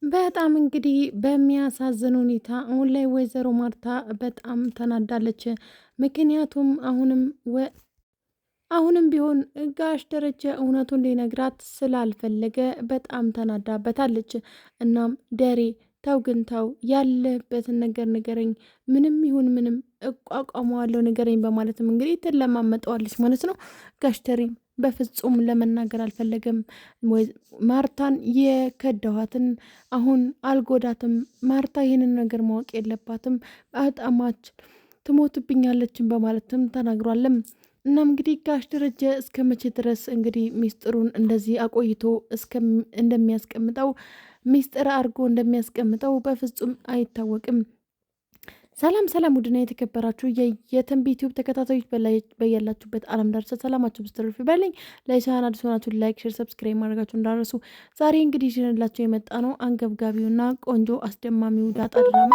በጣም እንግዲህ በሚያሳዝን ሁኔታ አሁን ላይ ወይዘሮ ማርታ በጣም ተናዳለች። ምክንያቱም አሁንም ቢሆን ጋሽ ደረጀ እውነቱን ሊነግራት ስላልፈለገ በጣም ተናዳበታለች። እናም ደሬ ተው ግን ተው ያለበትን ነገር ንገረኝ፣ ምንም ይሁን ምንም እቋቋመዋለሁ ንገረኝ በማለትም እንግዲህ ትለማመጠዋለች ማለት ነው። ጋሽ ደሬም በፍጹም ለመናገር አልፈለገም። ማርታን የከዳኋትን አሁን አልጎዳትም፣ ማርታ ይህንን ነገር ማወቅ የለባትም፣ በጣማች ትሞትብኛለችን በማለትም ተናግሯለም። እናም እንግዲህ ጋሽ ደረጀ እስከ መቼ ድረስ እንግዲህ ሚስጥሩን እንደዚህ አቆይቶ እንደሚያስቀምጠው ሚስጥር አድርጎ እንደሚያስቀምጠው በፍጹም አይታወቅም። ሰላም ሰላም፣ ውድና የተከበራችሁ የትንቢ ዩቲዩብ ተከታታዮች በያላችሁበት ዓለም ዳርቻ ሰላማችሁ ብስትርፍ ይበልኝ። ለቻናል አዲስ ሆናችሁ ላይክ፣ ሼር፣ ሰብስክራይብ ማድረጋችሁ እንዳረሱ። ዛሬ እንግዲህ ይዤላችሁ የመጣ ነው አንገብጋቢውና ቆንጆ አስደማሚው ዳጣ ድራማ።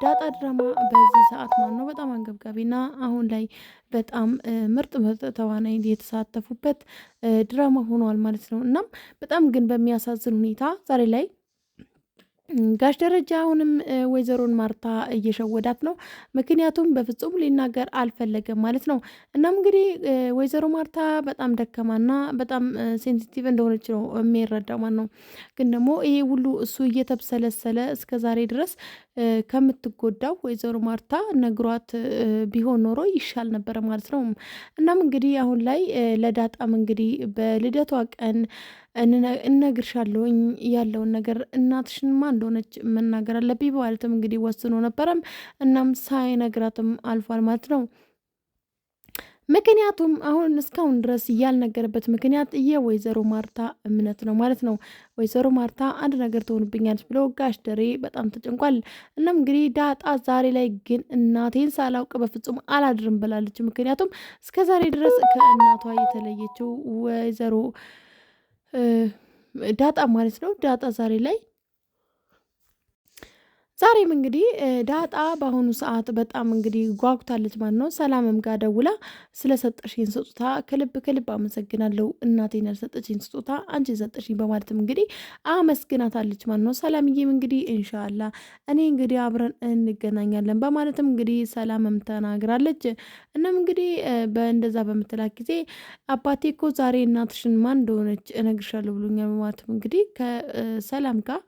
ዳጣ ድራማ በዚህ ሰዓት ነው በጣም አንገብጋቢና አሁን ላይ በጣም ምርጥ ምርጥ ተዋናይ የተሳተፉበት ድራማ ሆኗል ማለት ነው። እናም በጣም ግን በሚያሳዝን ሁኔታ ዛሬ ላይ ጋሽ ደረጃ አሁንም ወይዘሮን ማርታ እየሸወዳት ነው። ምክንያቱም በፍጹም ሊናገር አልፈለገም ማለት ነው። እናም እንግዲህ ወይዘሮ ማርታ በጣም ደከማና በጣም ሴንሲቲቭ እንደሆነች ነው የሚረዳው ማለት ነው። ግን ደግሞ ይሄ ሁሉ እሱ እየተብሰለሰለ እስከ ዛሬ ድረስ ከምትጎዳው ወይዘሮ ማርታ ነግሯት ቢሆን ኖሮ ይሻል ነበረ ማለት ነው። እናም እንግዲህ አሁን ላይ ለዳጣም እንግዲህ በልደቷ ቀን እነግርሻለሁኝ ያለውን ነገር እናትሽንማ እንደሆነች መናገር አለብኝ በማለትም እንግዲህ ወስኖ ነበረም። እናም ሳይነግራትም አልፏል ማለት ነው። ምክንያቱም አሁን እስካሁን ድረስ ያልነገረበት ምክንያት የወይዘሮ ማርታ እምነት ነው ማለት ነው። ወይዘሮ ማርታ አንድ ነገር ትሆንብኛለች ብሎ ጋሽ ደሬ በጣም ተጨንቋል። እናም እንግዲህ ዳጣ ዛሬ ላይ ግን እናቴን ሳላውቅ በፍጹም አላድርም ብላለች። ምክንያቱም እስከ ዛሬ ድረስ ከእናቷ የተለየችው ወይዘሮ ዳጣ ማለት ነው። ዳጣ ዛሬም እንግዲህ ዳጣ በአሁኑ ሰዓት በጣም እንግዲህ ጓጉታለች ማለት ነው። ሰላምም ጋር ደውላ ስለሰጠሽኝ ስጦታ ከልብ ከልብ አመሰግናለሁ፣ እናቴን ያልሰጠችኝ ስጦታ አንቺ ሰጠሽኝ በማለትም እንግዲህ አመስግናታለች ማለት ነው። ሰላምዬም እንግዲህ እንሻላ እኔ እንግዲህ አብረን እንገናኛለን በማለትም እንግዲህ ሰላምም ተናግራለች። እናም እንግዲህ በእንደዛ በምትላት ጊዜ አባቴ እኮ ዛሬ እናትሽን ማን እንደሆነች እነግርሻለሁ ብሎኛል በማለትም እንግዲህ ከሰላም ጋር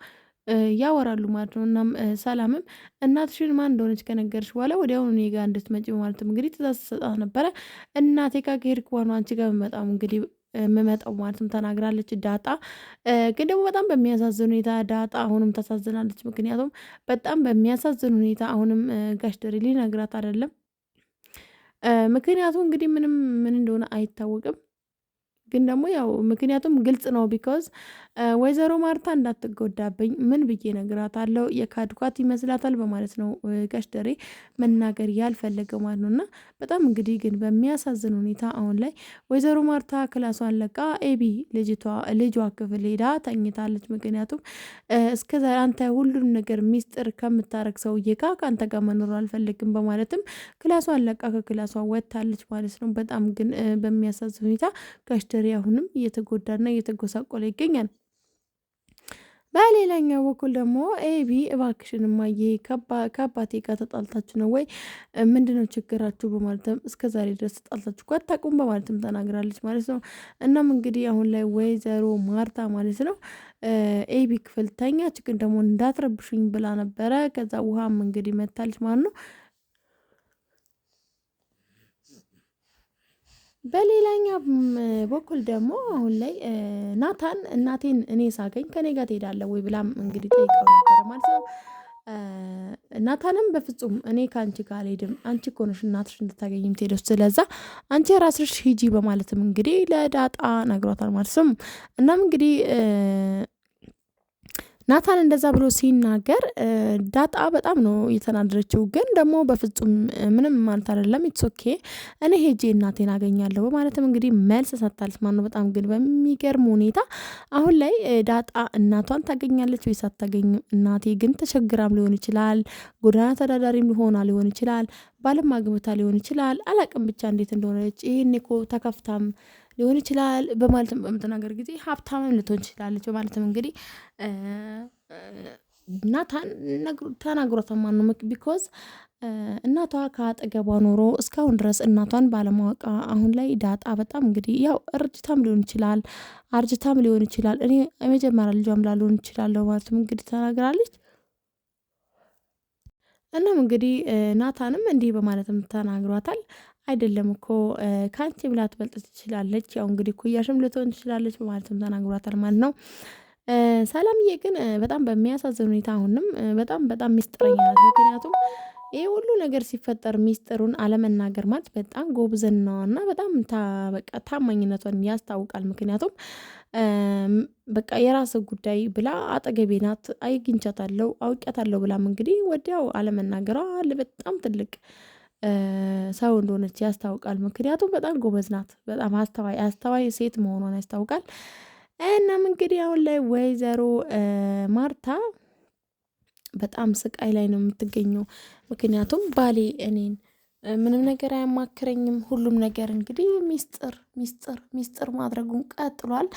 ያወራሉ ማለት ነው። እናም ሰላምም እናትሽን ማን እንደሆነች ከነገርሽ በኋላ ወዲያውኑ እኔ ጋር እንድትመጪ በማለትም እንግዲህ ትእዛዝ ትሰጣት ነበረ። እናቴ ጋር ከሄድኩ በኋላ አንቺ ጋር የምመጣው እንግዲህ የምመጣው ማለትም ተናግራለች ዳጣ። ግን ደግሞ በጣም በሚያሳዝን ሁኔታ ዳጣ አሁንም ታሳዝናለች። ምክንያቱም በጣም በሚያሳዝን ሁኔታ አሁንም ጋሽ ደሬ ሊነግራት አይደለም። ምክንያቱም እንግዲህ ምንም ምን እንደሆነ አይታወቅም። ግን ደግሞ ያው ምክንያቱም ግልጽ ነው። ቢኮዝ ወይዘሮ ማርታ እንዳትጎዳብኝ ምን ብዬ ነግራታለሁ፣ የካድኳት ይመስላታል በማለት ነው ጋሽ ደሬ መናገር ያልፈለገው ማለት ነው። እና በጣም እንግዲህ ግን በሚያሳዝን ሁኔታ አሁን ላይ ወይዘሮ ማርታ ክላሷን ለቃ ኤቢ ልጇ ክፍል ሄዳ ተኝታለች። ምክንያቱም እስከዛ አንተ ሁሉንም ነገር ሚስጥር ከምታረግ ሰውዬ ጋር ከአንተ ጋር መኖር አልፈልግም በማለትም ክላሷን ለቃ ከክላሷ ወጥታለች ማለት ነው። በጣም ግን በሚያሳዝን ሁኔታ ጋሽ ደሬ አሁንም እየተጎዳና እየተጎሳቆለ ይገኛል። በሌላኛው በኩል ደግሞ ኤቢ እባክሽን እማዬ ከአባቴ ጋር ተጣልታችሁ ነው ወይ? ምንድነው ችግራችሁ? በማለትም እስከ ዛሬ ድረስ ተጣልታችሁ እኮ አታውቁም በማለትም ተናግራለች ማለት ነው። እናም እንግዲህ አሁን ላይ ወይዘሮ ማርታ ማለት ነው ኤቢ ክፍል ተኛች፣ ግን ደግሞ እንዳትረብሹኝ ብላ ነበረ። ከዛ ውሃም እንግዲህ መታለች ማለት ነው። በሌላኛው በኩል ደግሞ አሁን ላይ ናታን እናቴን እኔ ሳገኝ ከኔ ጋር ትሄዳለህ ወይ ብላም እንግዲህ ጠይቀው ነበረ ማለት ነው። ናታንም በፍጹም እኔ ከአንቺ ጋር አልሄድም፣ አንቺ እኮ ነሽ እናትሽ እንድታገኝ የምትሄደው፣ ስለዛ አንቺ ራስሽ ሂጂ በማለትም እንግዲህ ለዳጣ ነግሯታል ማለት ነው። እናም እንግዲህ ናታን እንደዛ ብሎ ሲናገር ዳጣ በጣም ነው የተናደረችው። ግን ደግሞ በፍጹም ምንም ማለት አይደለም፣ ኢትስ ኦኬ እኔ ሄጄ እናቴን አገኛለሁ በማለትም እንግዲህ መልስ ሰጥታለች ማለት ነው። በጣም ግን በሚገርም ሁኔታ አሁን ላይ ዳጣ እናቷን ታገኛለች ወይስ አታገኝም? እናቴ ግን ተቸግራም ሊሆን ይችላል፣ ጎዳና ተዳዳሪም ሊሆን ይችላል፣ ባለም አግብታ ሊሆን ይችላል፣ አላቅም ብቻ እንዴት እንደሆነች ይሄኔ እኮ ተከፍታም ሊሆን ይችላል በማለትም በምትናገር ጊዜ ሀብታምም ልትሆን ትችላለች በማለትም እንግዲህ ናታን ተናግሮታል ማለት ነው። ቢኮዝ እናቷ ከአጠገቧ ኖሮ እስካሁን ድረስ እናቷን ባለማወቃ አሁን ላይ ዳጣ በጣም እንግዲህ ያው እርጅታም ሊሆን ይችላል አርጅታም ሊሆን ይችላል እኔ የመጀመሪያ ልጇም ላልሆን ይችላለሁ ማለትም እንግዲህ ተናግራለች። እናም እንግዲህ ናታንም እንዲህ በማለትም ተናግሯታል። አይደለም እኮ ከአንቺ ብላ ትበልጥ ትችላለች፣ ያው እንግዲህ ኩያሽም ልትሆን ትችላለች በማለትም ተናግሯታል ማለት ነው። ሰላምዬ ግን በጣም በሚያሳዝን ሁኔታ አሁንም በጣም በጣም ሚስጥረኛ ናት። ምክንያቱም ይህ ሁሉ ነገር ሲፈጠር ሚስጥሩን አለመናገር ማለት በጣም ጎብዝናዋ እና በጣም በቃ ታማኝነቷን ያስታውቃል። ምክንያቱም በቃ የራስ ጉዳይ ብላ አጠገቤ ናት አግኝቻታለሁ አውቂያታለሁ ብላም እንግዲህ ወዲያው አለመናገሯ በጣም ትልቅ ሰው እንደሆነች ያስታውቃል። ምክንያቱም በጣም ጎበዝ ናት፣ በጣም አስተዋይ ሴት መሆኗን ያስታውቃል። እናም እንግዲህ አሁን ላይ ወይዘሮ ማርታ በጣም ስቃይ ላይ ነው የምትገኘው። ምክንያቱም ባሌ እኔን ምንም ነገር አያማክረኝም፣ ሁሉም ነገር እንግዲህ ሚስጥር ሚስጥር ሚስጥር ማድረጉን ቀጥሏል።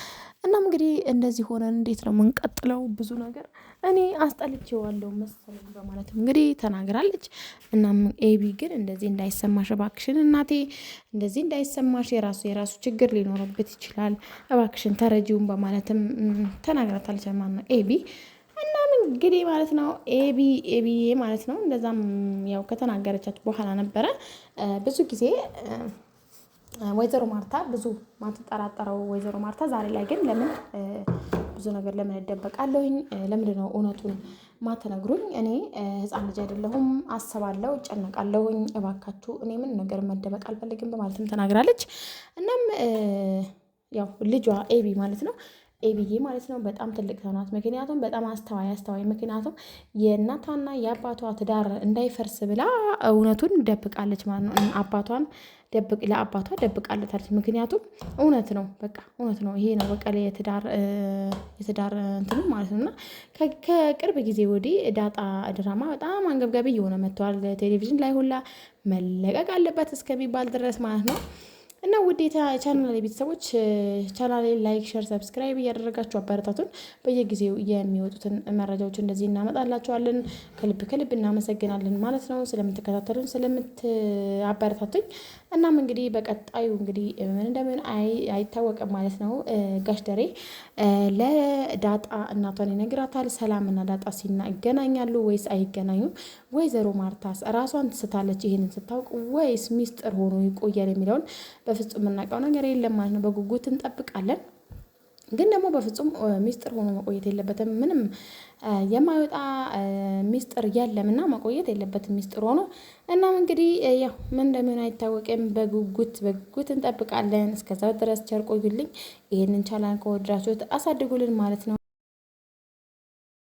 እናም እንግዲህ እንደዚህ ሆነን እንዴት ነው የምንቀጥለው? ብዙ ነገር እኔ አስጠልቼዋለሁ መሰለኝ በማለትም እንግዲህ ተናግራለች። እናም ኤቢ ግን እንደዚህ እንዳይሰማሽ እባክሽን እናቴ፣ እንደዚህ እንዳይሰማሽ፣ የራሱ ችግር ሊኖርበት ይችላል፣ እባክሽን ተረጂውን በማለትም ተናግራታለች ማለት ነው ኤቢ። እናም እንግዲህ ማለት ነው ኤቢዬ ማለት ነው እንደዛም ያው ከተናገረቻት በኋላ ነበረ ብዙ ጊዜ ወይዘሮ ማርታ ብዙ ማትጠራጠረው ወይዘሮ ማርታ ዛሬ ላይ ግን ለምን ብዙ ነገር ለምን እደበቃለሁኝ? ለምንድን ነው እውነቱን ማትነግሩኝ? እኔ ህፃን ልጅ አይደለሁም፣ አስባለሁ፣ እጨነቃለሁኝ። እባካችሁ እኔ ምን ነገር መደበቅ አልፈልግም በማለትም ተናግራለች። እናም ያው ልጇ ኤቢ ማለት ነው ኤቢዬ ማለት ነው በጣም ትልቅ ሰው ናት። ምክንያቱም በጣም አስተዋይ ምክንያቱም የእናቷና የአባቷ ትዳር እንዳይፈርስ ብላ እውነቱን ደብቃለች ማለት ነው። አባቷን ለአባቷ ደብቃለታለች። ምክንያቱም እውነት ነው፣ በቃ እውነት ነው። ይሄ ነው በቃ የትዳር እንትኑ ማለት ነው። እና ከቅርብ ጊዜ ወዲህ ዳጣ ድራማ በጣም አንገብጋቢ እየሆነ መጥተዋል። ቴሌቪዥን ላይ ሁላ መለቀቅ አለበት እስከሚባል ድረስ ማለት ነው። እና ውዴታ ቻናል ቤተሰቦች ቻናል ላይክ፣ ሼር፣ ሰብስክራይብ እያደረጋችሁ አበረታቱን። በየጊዜው የሚወጡትን መረጃዎች እንደዚህ እናመጣላችኋለን። ከልብ እናመሰግናለን ማለት ነው ስለምትከታተሉን ስለምትአበረታቱኝ። እናም እንግዲህ በቀጣዩ እንግዲህ ምን እንደምን አይታወቅም ማለት ነው። ጋሽ ደሬ ለዳጣ እናቷን ይነግራታል። ሰላምና ዳጣ ይገናኛሉ ወይስ አይገናኙም? ወይዘሮ ማርታስ ራሷን ትስታለች ይሄንን ስታውቅ ወይስ ሚስጥር ሆኖ ይቆያል የሚለውን በፍጹም የምናውቀው ነገር የለም ማለት ነው። በጉጉት እንጠብቃለን። ግን ደግሞ በፍጹም ሚስጥር ሆኖ መቆየት የለበትም። ምንም የማይወጣ ሚስጥር የለምና መቆየት የለበትም ሚስጥር ሆኖ። እናም እንግዲህ ያው ምን እንደሚሆን አይታወቅም። በጉጉት እንጠብቃለን። እስከዛው ድረስ ቸር ቆዩልኝ። ይሄንን ቻናል ከወደዳችሁት አሳድጉልን ማለት ነው።